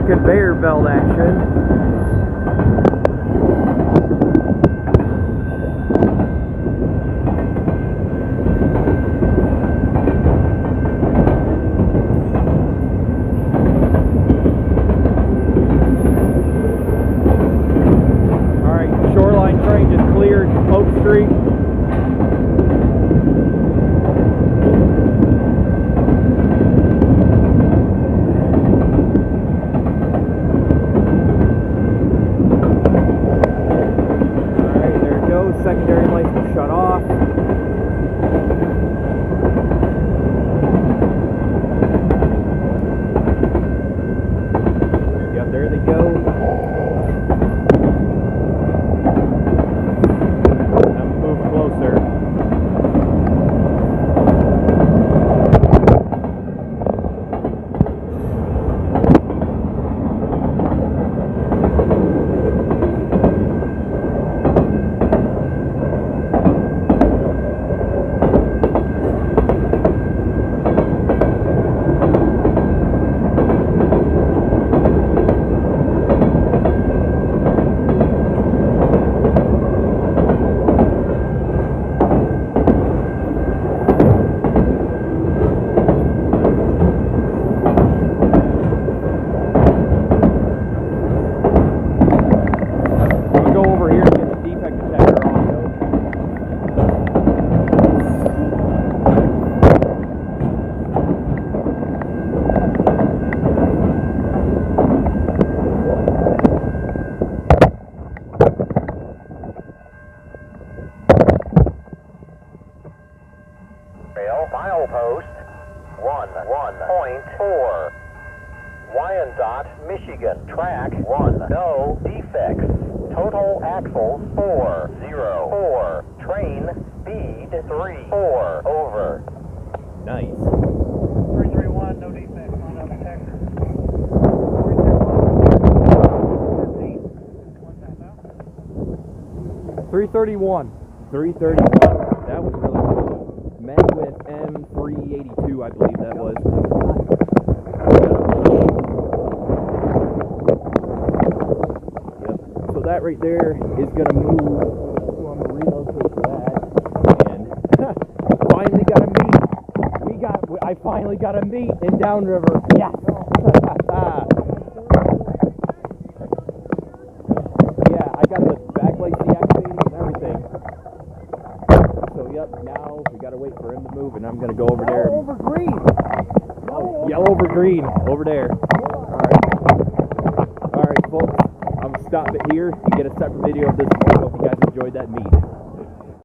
conveyor belt action. Alright, Shoreline train just cleared Oak Street. Secondary lights will shut off. Yep, there they go. I'm moving closer. Milepost 11.4 Wyandotte, Michigan. Track 1. No defects. Total axles 404. Train speed 34. Over. Nice. 331, no defects on the detector. 331. 331. That was really cool. Met with M382, I believe that was. Yep. So that right there is going to move. So I'm going to relocate. finally got a meet in downriver. Yes! Yeah, I got the backlight deactivated and everything. So, yep, now we gotta wait for him to move, and I'm gonna go over there. Over green. Oh, yellow over green, over there. Alright, folks, I'm gonna stop it here and get a separate video of this one. Hope you guys enjoyed that meet.